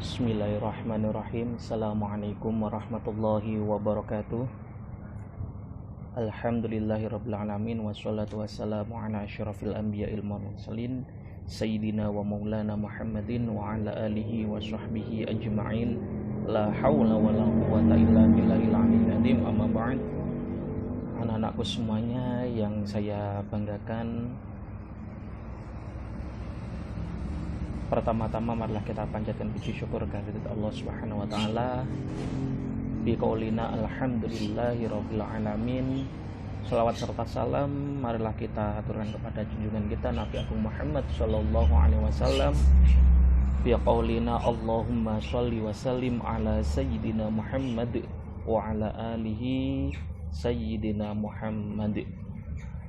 Bismillahirrahmanirrahim. Assalamualaikum warahmatullahi wabarakatuh. Alhamdulillahirabbil alamin wassalatu wassalamu ala asyrafil anbiya'il mursalin sayyidina wa maulana Muhammadin wa ala alihi wa sahbihi ajma'in. La haula wala quwwata illa billahil aliyyil azim. Amma ba'd. Anak-anakku semuanya yang saya banggakan, pertama-tama marilah kita panjatkan puji syukur kehadirat Allah Subhanahu wa taala. Bi qaulina alhamdulillahirabbil alamin. Selawat serta salam marilah kita aturkan kepada junjungan kita Nabi Agung Muhammad sallallahu alaihi wasallam. Bi qaulina Allahumma shalli wa sallim ala sayyidina Muhammad wa ala alihi sayyidina Muhammad.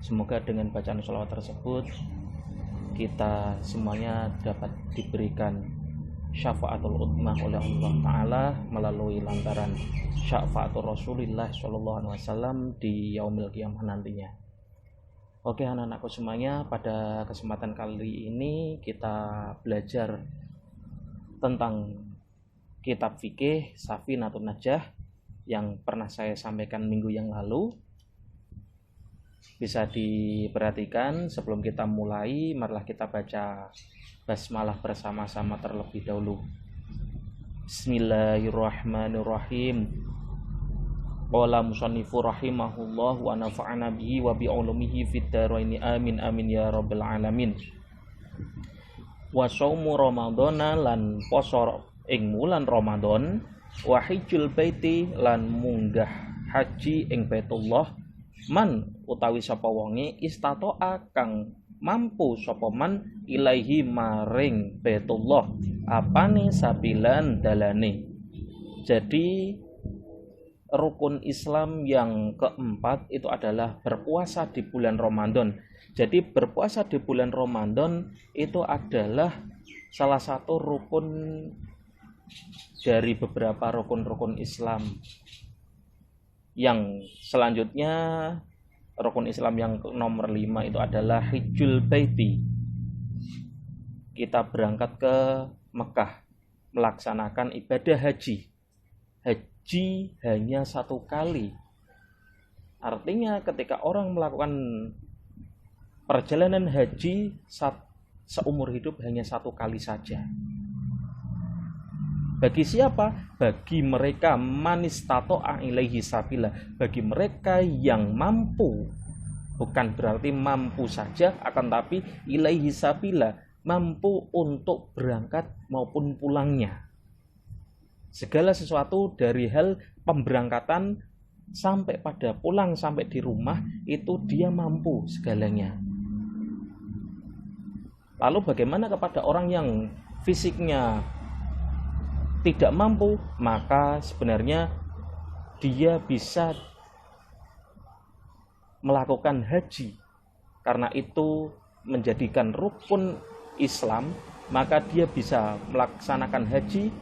Semoga dengan bacaan selawat tersebut kita semuanya dapat diberikan syafaatul uthmah oleh Allah Ta'ala melalui lantaran syafaatul Rasulullah SAW di yaumil qiyamah nantinya. Oke anak-anakku semuanya, pada kesempatan kali ini kita belajar tentang kitab fikih Safinatun Najah yang pernah saya sampaikan minggu yang lalu. Bisa diperhatikan sebelum kita mulai, marilah kita baca basmalah bersama-sama terlebih dahulu. Bismillahirrahmanirrahim. Qala musannifu rahimahullah wa nafa'ana bihi wa bi ulumihi fid dharaini amin amin ya rabbal alamin. Wa shaumu ramadhana lan poso ing wulan Ramadan, wa hajjul baiti lan munggah haji ing Baitullah. Man utawi sapa wonge istato'a kang mampu sapa man ilaihi maring Baitullah apane sabilan dalane. Jadi rukun Islam yang keempat itu adalah berpuasa di bulan Ramadan. Jadi berpuasa di bulan Ramadan itu adalah salah satu rukun dari beberapa rukun-rukun Islam. Yang selanjutnya rukun Islam yang nomor 5 itu adalah hajjul baiti. Kita berangkat ke Mekah melaksanakan ibadah haji. Haji hanya satu kali. Artinya ketika orang melakukan perjalanan haji seumur hidup hanya satu kali saja. Bagi siapa? Bagi mereka manistato'a ilaihi sabila. Bagi mereka yang mampu. Bukan berarti mampu saja, akan tapi ilaihi sabila, mampu untuk berangkat maupun pulangnya. Segala sesuatu dari hal pemberangkatan sampai pada pulang, sampai di rumah, itu dia mampu segalanya. Lalu bagaimana kepada orang yang fisiknya tidak mampu? Maka sebenarnya dia bisa melakukan haji. Karena itu menjadikan rukun Islam, maka dia bisa melaksanakan haji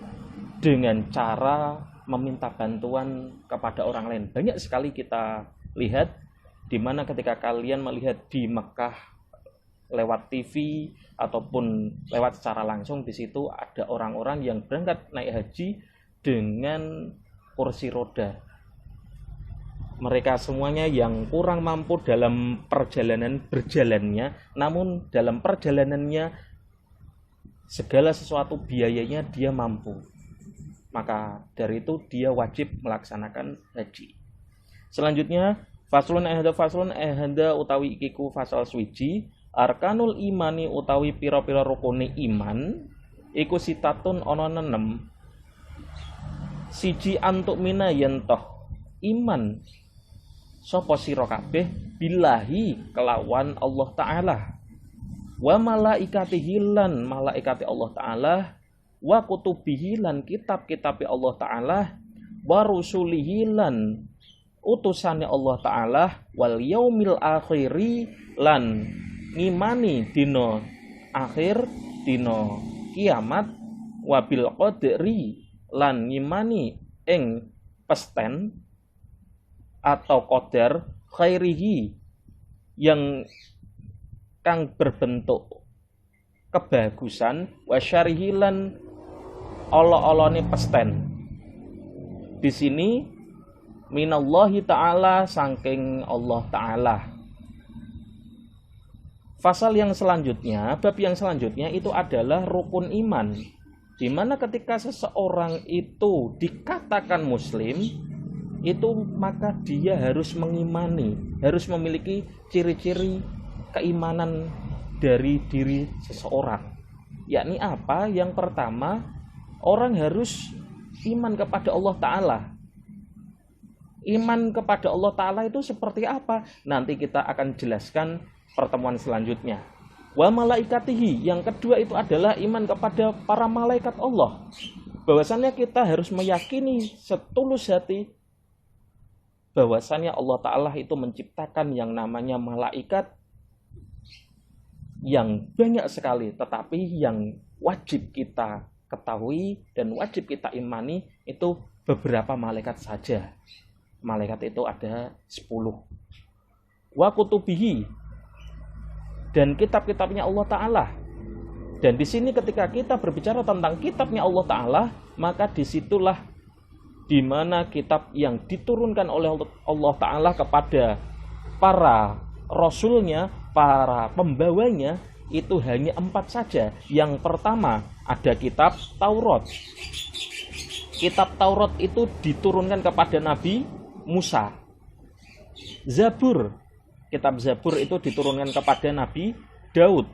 dengan cara meminta bantuan kepada orang lain. Banyak sekali kita lihat di mana ketika kalian melihat di Mekah lewat TV ataupun lewat secara langsung, di situ ada orang-orang yang berangkat naik haji dengan kursi roda. Mereka semuanya yang kurang mampu dalam perjalanan berjalannya, namun dalam perjalanannya segala sesuatu biayanya dia mampu. Maka dari itu dia wajib melaksanakan haji. Selanjutnya faslun ehanda utawi ikiku fasal swiji. Arkanul imani utawi pira-pira rukune iman iku sitatun ana 6. Siji antuk mina yen toh iman sapa sira kabeh billahi kelawan Allah Ta'ala, wa malaikatihi lan malaikati Allah Ta'ala, wa kutubihi lan kitab-kitabe Allah Ta'ala, wa rusulihi lan utusane Allah Ta'ala, wal yaumil akhiri lan ngimani dina akhir, dina kiamat, wabil qadri lan ngimani ing pesten atau qadar khairihi yang kang berbentuk kebagusan, wasyarihi lan olo-olone pesten. Di sini minallahi ta'ala, saking Allah ta'ala. Pasal yang selanjutnya, bab yang selanjutnya itu adalah rukun iman. Di mana ketika seseorang itu dikatakan muslim, itu maka dia harus mengimani, harus memiliki ciri-ciri keimanan dari diri seseorang. Yakni apa? Yang pertama, orang harus iman kepada Allah Ta'ala. Iman kepada Allah Ta'ala itu seperti apa? Nanti kita akan jelaskan pertemuan selanjutnya. Wa malaikatihi, yang kedua itu adalah iman kepada para malaikat Allah. Bahwasannya kita harus meyakini setulus hati bahwasannya Allah Ta'ala itu menciptakan yang namanya malaikat yang banyak sekali, tetapi yang wajib kita ketahui dan wajib kita imani itu beberapa malaikat saja. Malaikat itu ada 10. Wa kutubihi, dan kitab-kitabnya Allah Ta'ala. Dan di sini ketika kita berbicara tentang kitabnya Allah Ta'ala, maka disitulah di mana kitab yang diturunkan oleh Allah Ta'ala kepada para rasulnya, para pembawanya, itu hanya 4 saja. Yang pertama ada kitab Taurat. Kitab Taurat itu diturunkan kepada Nabi Musa. Zabur, kitab Zabur itu diturunkan kepada Nabi Daud.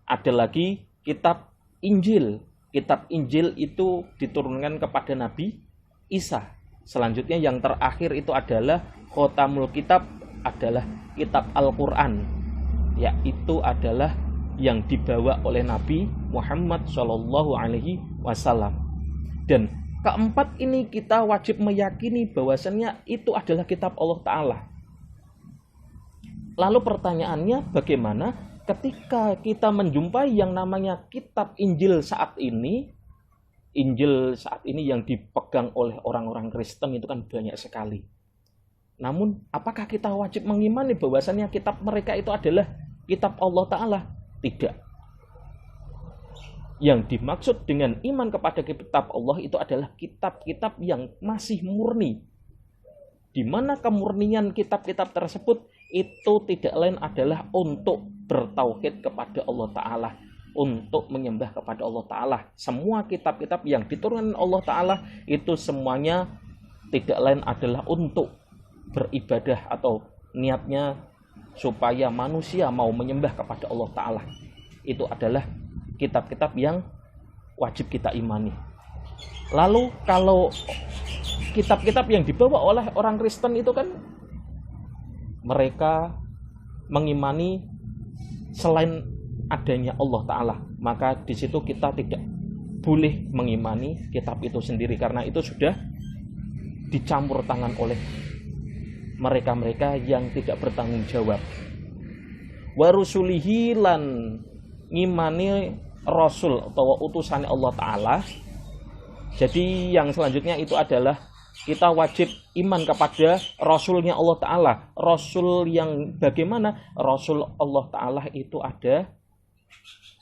Ada lagi kitab Injil. Kitab Injil itu diturunkan kepada Nabi Isa. Selanjutnya yang terakhir itu adalah Khotamul Kitab, adalah kitab Al-Quran. Yaitu adalah yang dibawa oleh Nabi Muhammad SAW. Dan keempat ini kita wajib meyakini bahwasannya itu adalah kitab Allah Ta'ala. Lalu pertanyaannya, bagaimana ketika kita menjumpai yang namanya kitab Injil saat ini? Injil saat ini yang dipegang oleh orang-orang Kristen itu kan banyak sekali. Namun, apakah kita wajib mengimani bahwasannya kitab mereka itu adalah kitab Allah Ta'ala? Tidak. Yang dimaksud dengan iman kepada kitab Allah itu adalah kitab-kitab yang masih murni. Di mana kemurnian kitab-kitab tersebut itu tidak lain adalah untuk bertauhid kepada Allah Ta'ala, untuk menyembah kepada Allah Ta'ala. Semua kitab-kitab yang diturunkan Allah Ta'ala itu semuanya tidak lain adalah untuk beribadah atau niatnya supaya manusia mau menyembah kepada Allah Ta'ala. Itu adalah kitab-kitab yang wajib kita imani. Lalu kalau kitab-kitab yang dibawa oleh orang Kristen itu kan mereka mengimani selain adanya Allah Ta'ala, maka di situ kita tidak boleh mengimani kitab itu sendiri, karena itu sudah dicampur tangan oleh mereka-mereka yang tidak bertanggung jawab. Wa rusulihi, lan ngimani rasul atau utusannya Allah Ta'ala. Jadi yang selanjutnya itu adalah kita wajib iman kepada rasulnya Allah Ta'ala. Rasul yang bagaimana? Rasul Allah Ta'ala itu ada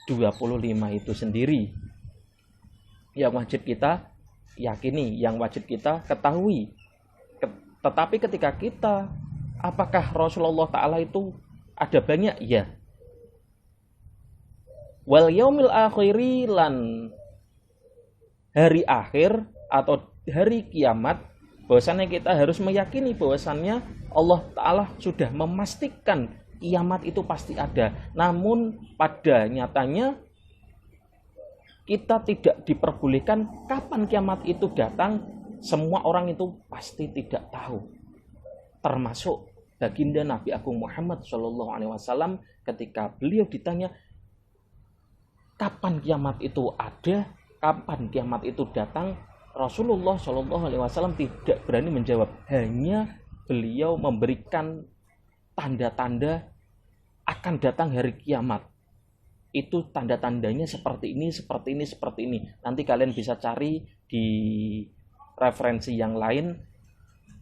25 itu sendiri. Yang wajib kita yakini, yang wajib kita ketahui. Tetapi ketika kita, apakah Rasulullah Ta'ala itu ada banyak? Ya. Wal yaumil akhiri, lan hari akhir atau hari kiamat, bahwasannya kita harus meyakini bahwasannya Allah Ta'ala sudah memastikan kiamat itu pasti ada. Namun pada nyatanya kita tidak diperbolehkan kapan kiamat itu datang. Semua orang itu pasti tidak tahu. Termasuk baginda Nabi Agung Muhammad SAW ketika beliau ditanya kapan kiamat itu ada, kapan kiamat itu datang, Rasulullah SAW tidak berani menjawab. Hanya beliau memberikan tanda-tanda akan datang hari kiamat. Itu tanda-tandanya seperti ini, seperti ini, seperti ini. Nanti kalian bisa cari di referensi yang lain.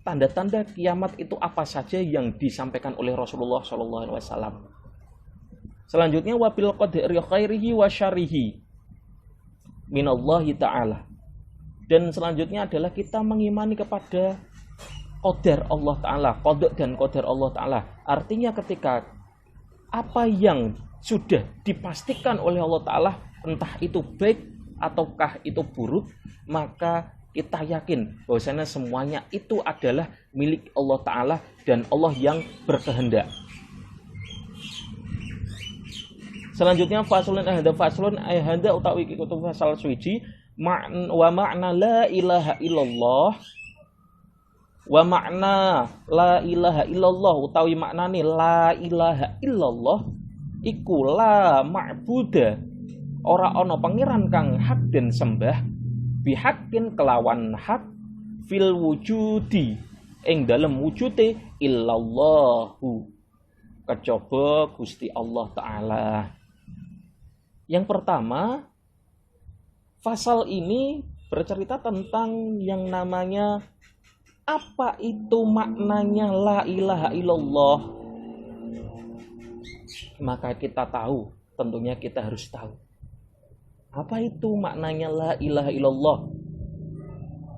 Tanda-tanda kiamat itu apa saja yang disampaikan oleh Rasulullah SAW. Selanjutnya wabil qadri khairihi wa syarihi. minallahi ta'ala. Dan selanjutnya adalah kita mengimani kepada qadar Allah Ta'ala, qada dan qadar Allah Ta'ala. Artinya ketika apa yang sudah dipastikan oleh Allah Ta'ala, entah itu baik ataukah itu buruk, maka kita yakin bahwasanya semuanya itu adalah milik Allah Ta'ala dan Allah yang berkehendak. Selanjutnya faslun ahada utawi kutu fasal suci wa makna la ilaha illallah. Wa makna la ilaha illallah utawi maknane la ilaha illallah iku la ma'buda, ora ana pangeran kang hak den sembah bihakin kelawan hak fil wujudi ing dalem wujude illallahu kejaba Gusti Allah Ta'ala. Yang pertama, fasal ini bercerita tentang yang namanya apa itu maknanya la ilaha illallah. Maka kita tahu, tentunya kita harus tahu apa itu maknanya la ilaha illallah.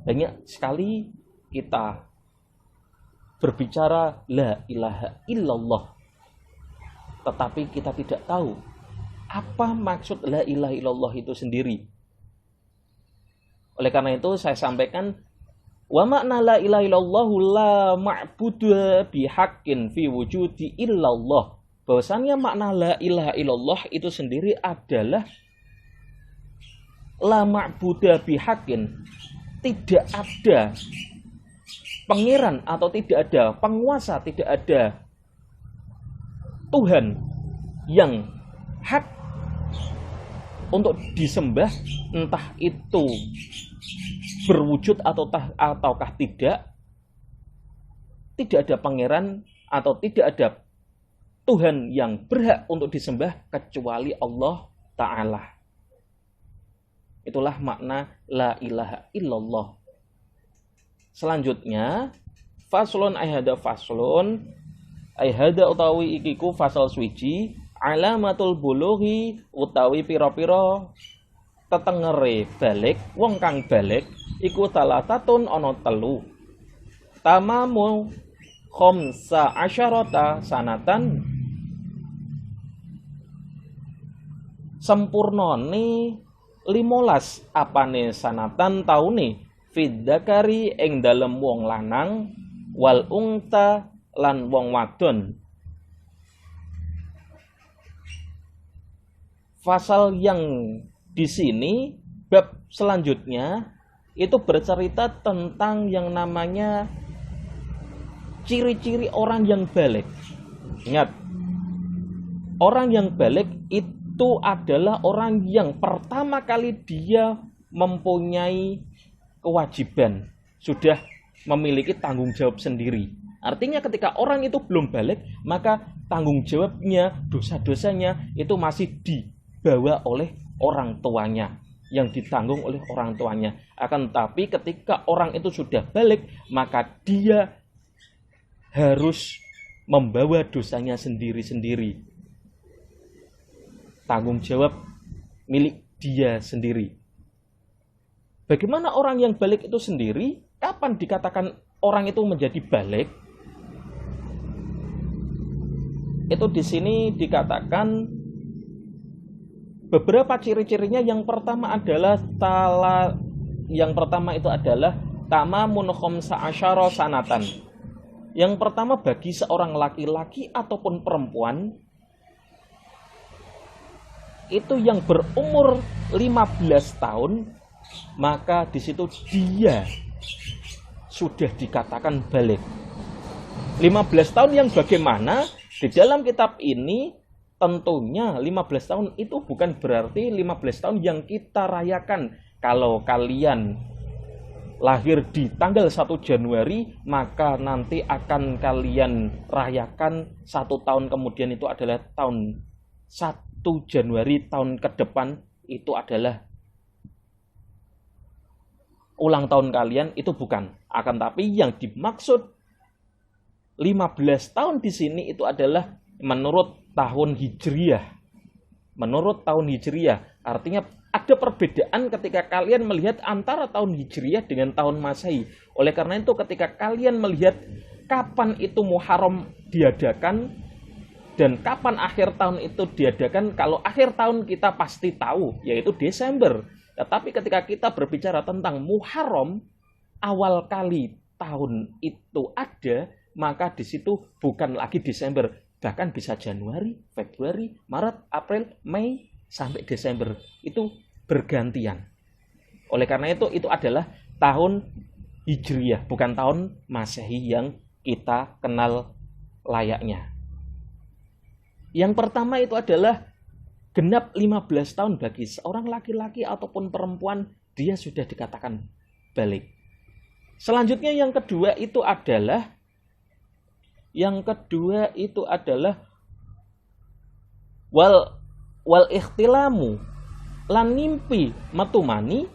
Banyak sekali kita berbicara la ilaha illallah, tetapi kita tidak tahu apa maksud la ilaha illallah itu sendiri. Oleh karena itu saya sampaikan wa makna la ilaha illallah la ma'budu bihaqqin fi wujudi illallah. Bahwasannya makna la ilaha illallah itu sendiri adalah la ma'budu bihaqqin, tidak ada pangeran atau tidak ada penguasa, tidak ada Tuhan yang hak untuk disembah, entah itu berwujud ataukah tidak ada pangeran atau tidak ada Tuhan yang berhak untuk disembah kecuali Allah Ta'ala. Itulah makna la ilaha illallah. Selanjutnya faslun ayhada utawi ikiku fasal suci alamatul bulughi utawi pira-pira tetengere balik wong kang balik iku talatatun ana telu. Tamamu khamsa asyarata sanatan, sempurnane 15 apane sanatan taune fidzakari ing dalem wong lanang wal unta lan wong wadon. Fasal yang di sini bab selanjutnya itu bercerita tentang yang namanya ciri-ciri orang yang balik. Ingat, orang yang balik itu adalah orang yang pertama kali dia mempunyai kewajiban, sudah memiliki tanggung jawab sendiri. Artinya ketika orang itu belum balik, maka tanggung jawabnya, dosa-dosanya itu masih dibawa oleh orang tuanya, yang ditanggung oleh orang tuanya. Akan tetapi ketika orang itu sudah balik, maka dia harus membawa dosanya sendiri-sendiri. Tanggung jawab milik dia sendiri. Bagaimana orang yang balik itu sendiri? Kapan dikatakan orang itu menjadi balik? Itu di sini dikatakan beberapa ciri-cirinya. Yang pertama itu adalah tamamun khamsa asyara sanatan. Yang pertama, bagi seorang laki-laki ataupun perempuan itu yang berumur 15 tahun, maka di situ dia sudah dikatakan balik. 15 tahun yang bagaimana? Di dalam kitab ini tentunya 15 tahun itu bukan berarti 15 tahun yang kita rayakan. Kalau kalian lahir di tanggal 1 Januari, maka nanti akan kalian rayakan 1 tahun kemudian itu adalah tahun 1 Januari tahun ke depan itu adalah ulang tahun kalian, itu bukan. Akan tapi yang dimaksud 15 tahun di sini itu adalah menurut tahun Hijriyah. Menurut tahun Hijriyah, artinya ada perbedaan ketika kalian melihat antara tahun Hijriah dengan tahun Masehi. Oleh karena itu ketika kalian melihat kapan itu Muharram diadakan dan kapan akhir tahun itu diadakan, kalau akhir tahun kita pasti tahu, yaitu Desember. Tetapi ketika kita berbicara tentang Muharram, awal kali tahun itu ada, maka di situ bukan lagi Desember, bahkan bisa Januari, Februari, Maret, April, Mei, sampai Desember. Itu bergantian. Oleh karena itu adalah tahun Hijriah, bukan tahun Masehi yang kita kenal layaknya. Yang pertama itu adalah genap 15 tahun bagi seorang laki-laki ataupun perempuan, dia sudah dikatakan balik. Selanjutnya yang kedua itu adalah wal ikhtilamu lan ngimpi metumani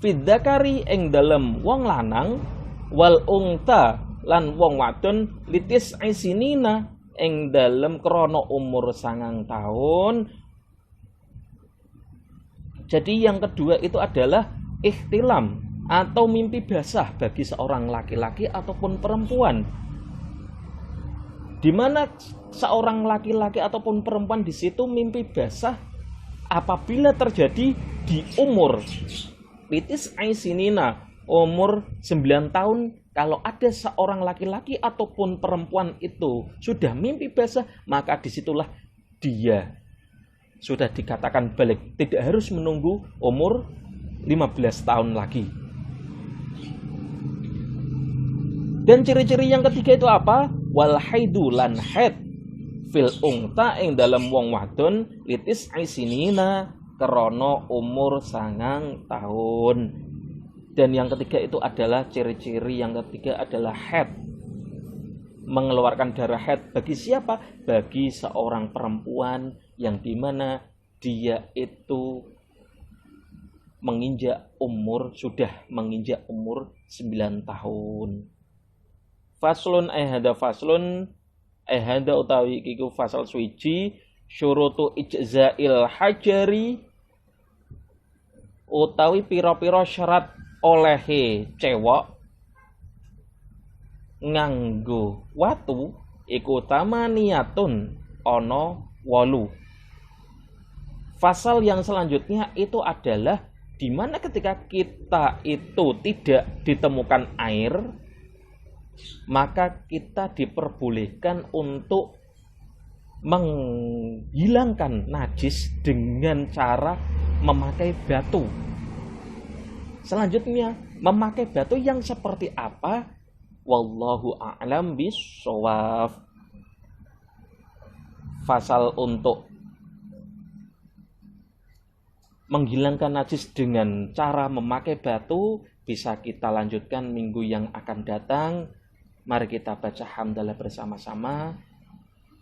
fidzakari ing dalem wong lanang wal ungta lan wong wadon litis aisinina ing dalem krana umur 9 tahun. Jadi yang kedua itu adalah ikhtilam atau mimpi basah bagi seorang laki-laki ataupun perempuan, di mana seorang laki-laki ataupun perempuan di situ mimpi basah apabila terjadi di umur litis aisinina, umur 9 tahun. Kalau ada seorang laki-laki ataupun perempuan itu sudah mimpi basah, maka disitulah dia sudah dikatakan balik. Tidak harus menunggu umur 15 tahun lagi. Dan ciri-ciri yang ketiga itu apa? Wal haidu lan haid fil ungta ing dalam wong wadon litis aisinina krana umur 9 tahun. Dan yang ketiga itu adalah ciri-ciri yang ketiga adalah haid, mengeluarkan darah haid. Bagi siapa? Bagi seorang perempuan yang dimana dia itu sudah menginjak umur 9 tahun. Faslun ehada utawi iku fasal suci syurutu ijzail hajari utawi pira-pira syarat olehe cewek nganggo watu iku tamaniyatun ana 8. Fasal yang selanjutnya itu adalah di mana ketika kita itu tidak ditemukan air, maka kita diperbolehkan untuk menghilangkan najis dengan cara memakai batu. Selanjutnya, memakai batu yang seperti apa? Wallahu a'lam bishawab. Fasal untuk menghilangkan najis dengan cara memakai batu bisa kita lanjutkan minggu yang akan datang. Mari kita baca hamdalah bersama-sama.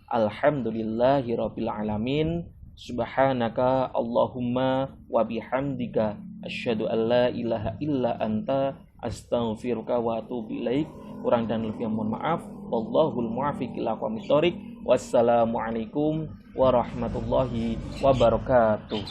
Alhamdulillahirabbil alamin. Subhanaka Allahumma wa bihamdika asyhadu an la ilaha illa anta astaghfiruka wa atubu ilaik. Kurang dan lebih mohon maaf. Wallahul muwaffiq ila aqwamit thoriq. Wassalamualaikum warahmatullahi wabarakatuh.